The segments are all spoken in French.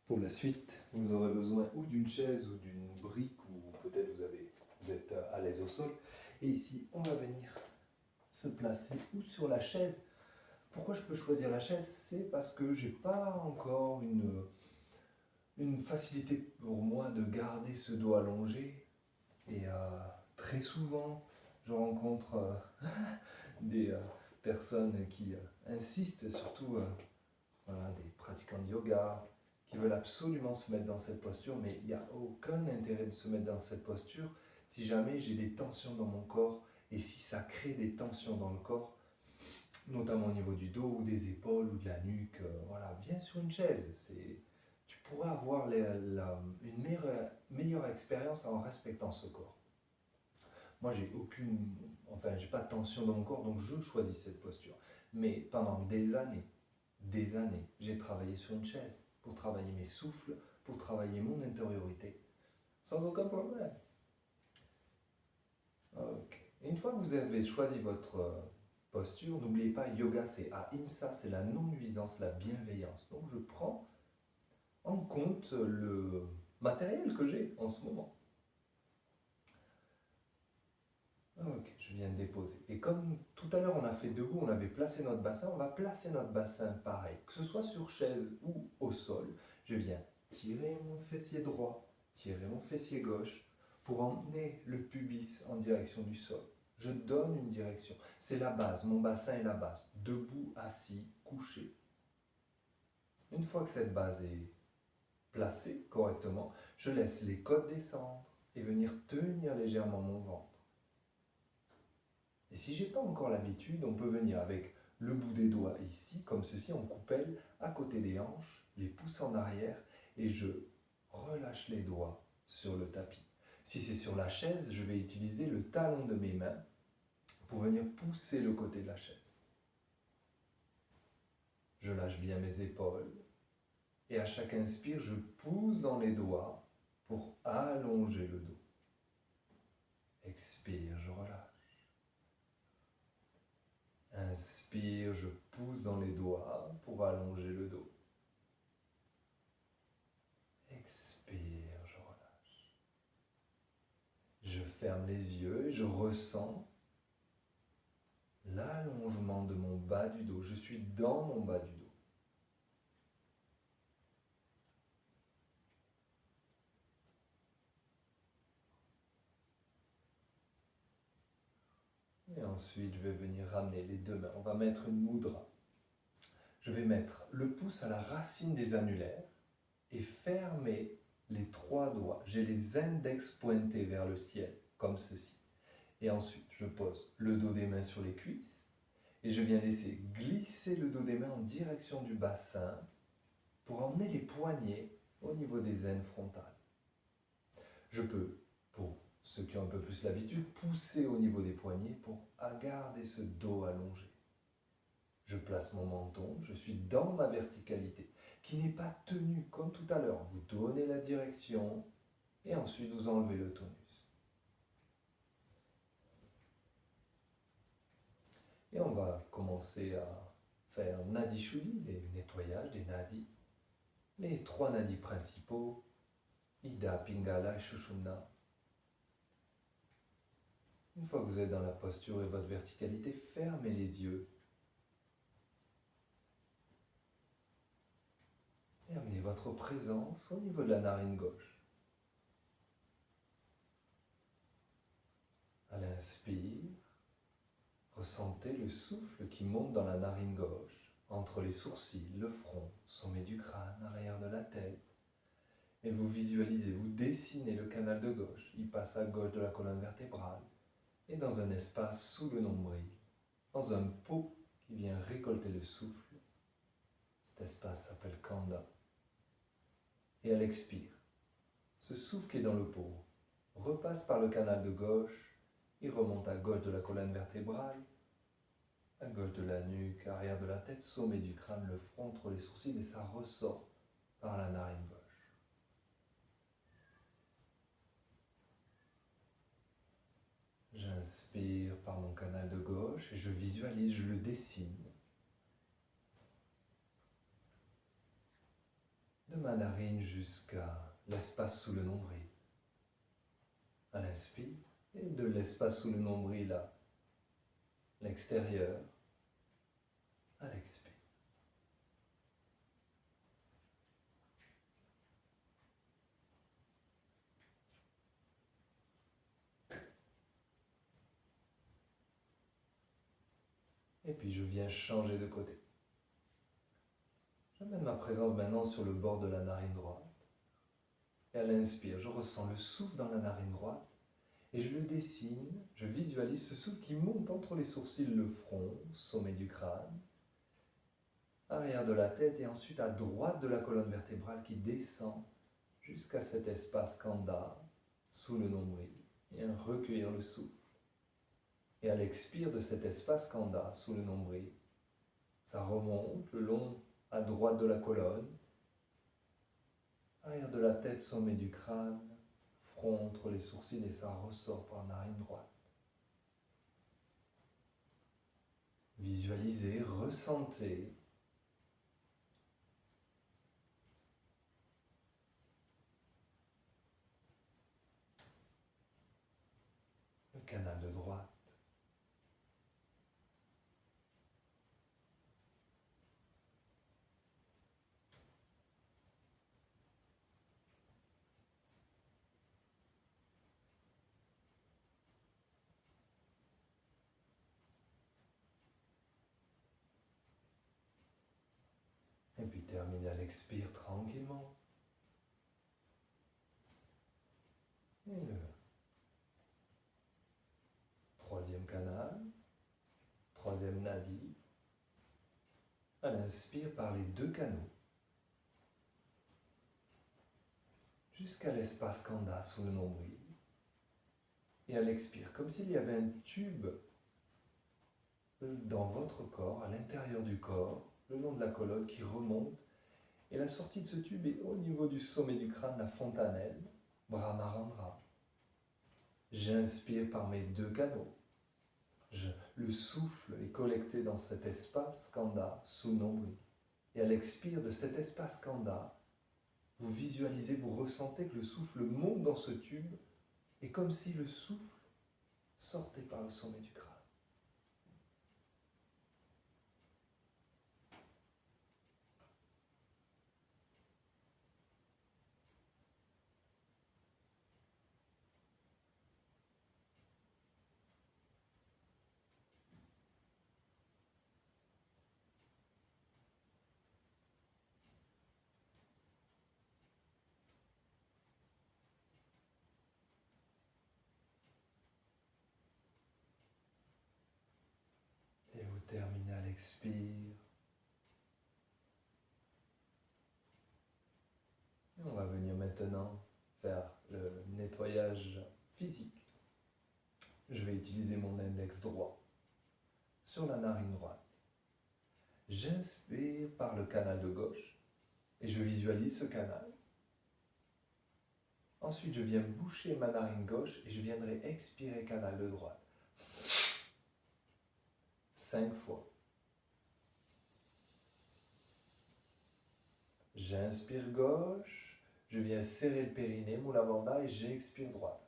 Pour la suite, vous aurez besoin ou d'une chaise ou d'une brique, ou peut-être vous êtes à l'aise au sol. Et ici, on va venir se placer ou sur la chaise. Pourquoi je peux choisir la chaise? C'est parce que j'ai pas encore une facilité pour moi de garder ce dos allongé. Et très souvent, je rencontre des personnes qui insistent, surtout voilà, des pratiquants de yoga, qui veulent absolument se mettre dans cette posture, mais il n'y a aucun intérêt de se mettre dans cette posture si jamais j'ai des tensions dans mon corps, et si ça crée des tensions dans le corps, notamment au niveau du dos ou des épaules ou de la nuque. Voilà, viens sur une chaise. Tu pourras avoir une meilleure expérience en respectant ce corps. Moi, j'ai pas de tension dans mon corps, donc je choisis cette posture. Mais pendant des années, j'ai travaillé sur une chaise pour travailler mes souffles, pour travailler mon intériorité, sans aucun problème. Ok. Et une fois que vous avez choisi votre posture, n'oubliez pas, yoga c'est ahimsa, c'est la non-nuisance, la bienveillance. Donc je prends en compte le matériel que j'ai en ce moment. Ok, je viens de déposer. Et comme tout à l'heure on a fait debout, on avait placé notre bassin, on va placer notre bassin pareil, que ce soit sur chaise ou au sol. Je viens tirer mon fessier droit, tirer mon fessier gauche pour emmener le pubis en direction du sol. Je donne une direction. C'est la base, mon bassin est la base. Debout, assis, couché. Une fois que cette base est placée correctement, je laisse les côtes descendre et venir tenir légèrement mon ventre. Et si j'ai pas encore l'habitude, on peut venir avec le bout des doigts ici, comme ceci, en coupelle, à côté des hanches, les pouces en arrière, et je relâche les doigts sur le tapis. Si c'est sur la chaise, je vais utiliser le talon de mes mains pour venir pousser le côté de la chaise. Je lâche bien mes épaules, et à chaque inspire, je pousse dans les doigts pour allonger le dos. Expire, je relâche. Inspire, je pousse dans les doigts pour allonger le dos. Expire, je relâche. Je ferme les yeux et je ressens l'allongement de mon bas du dos. Je suis dans mon bas du dos. Et ensuite, je vais venir ramener les deux mains. On va mettre une mudra. Je vais mettre le pouce à la racine des annulaires et fermer les trois doigts. J'ai les index pointés vers le ciel, comme ceci. Et ensuite, je pose le dos des mains sur les cuisses et je viens laisser glisser le dos des mains en direction du bassin pour emmener les poignets au niveau des aines frontales. Je peux, pour ceux qui ont un peu plus l'habitude, pousser au niveau des poignets pour garder ce dos allongé. Je place mon menton, je suis dans ma verticalité, qui n'est pas tenue comme tout à l'heure. Vous donnez la direction et ensuite vous enlevez le tonus. Et on va commencer à faire Nadi Shuddhi, les nettoyages des nadis. Les trois nadis principaux, Ida, Pingala et Sushumna. Une fois que vous êtes dans la posture et votre verticalité, fermez les yeux. Et amenez votre présence au niveau de la narine gauche. À l'inspire, ressentez le souffle qui monte dans la narine gauche, entre les sourcils, le front, sommet du crâne, arrière de la tête. Et vous visualisez, vous dessinez le canal de gauche. Il passe à gauche de la colonne vertébrale et dans un espace sous le nombril, dans un pot qui vient récolter le souffle. Cet espace s'appelle Kanda. Et à l'expire, ce souffle qui est dans le pot repasse par le canal de gauche, il remonte à gauche de la colonne vertébrale, à gauche de la nuque, arrière de la tête, sommet du crâne, le front entre les sourcils, et ça ressort par la narine gauche. J'inspire par mon canal de gauche et je visualise, je le dessine. de ma narine jusqu'à l'espace sous le nombril. À l'inspire, et de l'espace sous le nombril à l'extérieur, à l'expire. Et puis je viens changer de côté. J'amène ma présence maintenant sur le bord de la narine droite. Et à l'inspire, je ressens le souffle dans la narine droite. Et je le dessine, je visualise ce souffle qui monte entre les sourcils, le front, sommet du crâne, arrière de la tête et ensuite à droite de la colonne vertébrale qui descend jusqu'à cet espace kanda sous le nombril et recueillir le souffle. Et à l'expire de cet espace kanda sous le nombril, ça remonte le long à droite de la colonne, arrière de la tête, sommet du crâne, front entre les sourcils et ça ressort par narine droite. Visualisez, ressentez le canal de droite. Et puis terminez à l'expire tranquillement. Et le troisième canal, troisième nadi. À l'inspire par les deux canaux. Jusqu'à l'espace kanda sous le nombril. Et à l'expire, comme s'il y avait un tube dans votre corps, à l'intérieur du corps, le long de la colonne qui remonte. Et la sortie de ce tube est au niveau du sommet du crâne, la fontanelle, Brahmarandra. J'inspire par mes deux canaux. Le souffle est collecté dans cet espace kanda sous le nombril. Et à l'expire de cet espace kanda, vous visualisez, vous ressentez que le souffle monte dans ce tube et comme si le souffle sortait par le sommet du crâne. Et vous terminez à l'expire. Et on va venir maintenant faire le nettoyage physique. Je vais utiliser mon index droit sur la narine droite. J'inspire par le canal de gauche et je visualise ce canal. Ensuite, je viens boucher ma narine gauche et je viendrai expirer canal de droite. 5 fois. J'inspire gauche, je viens serrer le périnée, Mula Bandha et j'expire droite.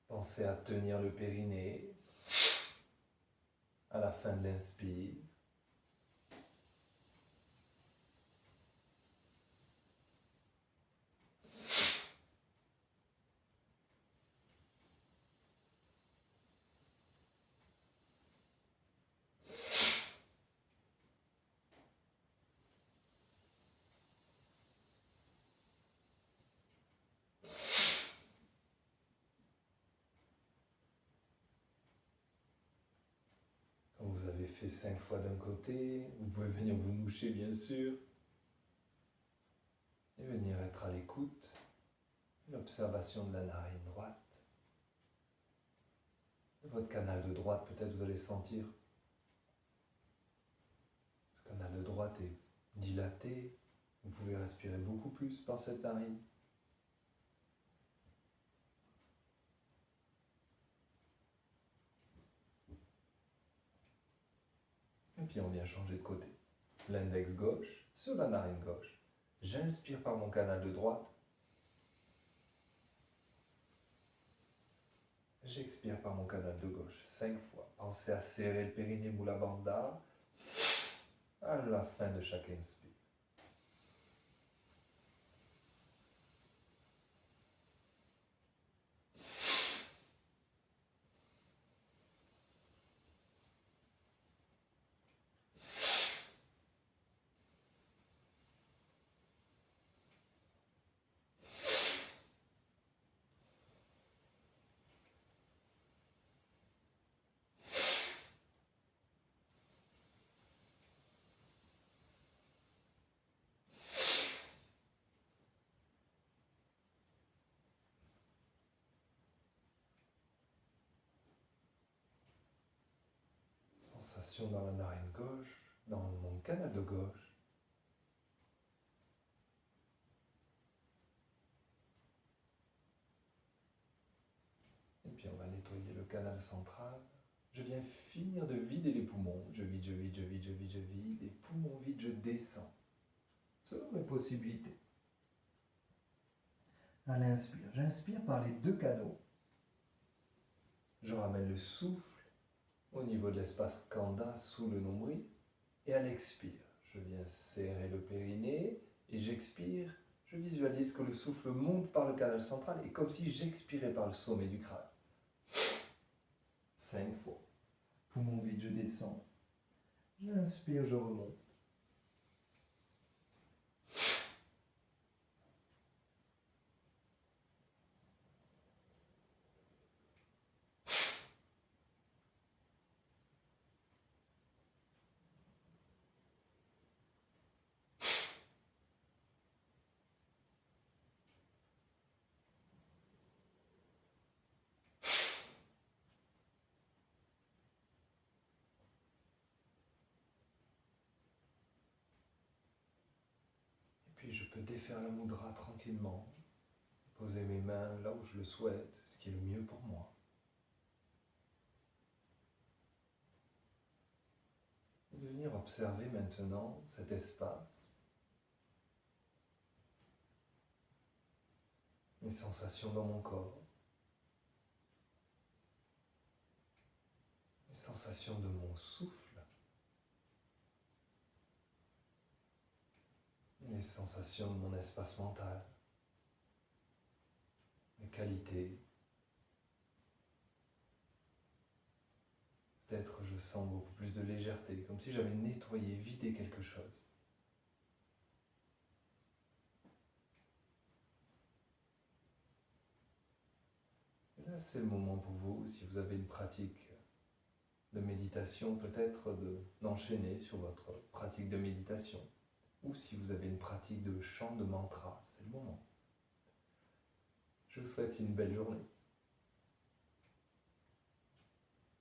Pensez à tenir le périnée à la fin de l'inspire. Quand vous avez fait 5 fois d'un côté, vous pouvez venir vous moucher bien sûr. Et venir être à l'écoute, l'observation de la narine droite. De votre canal de droite, peut-être vous allez sentir. Ce canal de droite est dilaté. Vous pouvez respirer beaucoup plus par cette narine. puis on vient changer de côté. L'index gauche sur la narine gauche. J'inspire par mon canal de droite. J'expire par mon canal de gauche 5 fois. Pensez à serrer le périnée Mula Bandha à la fin de chaque inspire. Sensation dans la narine gauche, dans mon canal de gauche. Et puis on va nettoyer le canal central. Je viens finir de vider les poumons. Je vide, je vide, je vide, je vide, je vide. Et poumons vides, je descends. Selon mes possibilités. À l'inspire, j'inspire par les deux canaux. Je ramène le souffle au niveau de l'espace Kanda sous le nombril. Et à l'expire, je viens serrer le périnée et j'expire. Je visualise que le souffle monte par le canal central et comme si j'expirais par le sommet du crâne. 5 fois. Poumon vide, je descends. J'inspire, je remonte. Puis je peux défaire la mudra tranquillement, poser mes mains là où je le souhaite, ce qui est le mieux pour moi. Et de venir observer maintenant cet espace, mes sensations dans mon corps, mes sensations de mon souffle, les sensations de mon espace mental, mes qualités. Peut-être je sens beaucoup plus de légèreté, comme si j'avais nettoyé, vidé quelque chose. Et là, c'est le moment pour vous, si vous avez une pratique de méditation, peut-être d'enchaîner sur votre pratique de méditation. Ou si vous avez une pratique de chant de mantra, c'est le moment. Je vous souhaite une belle journée.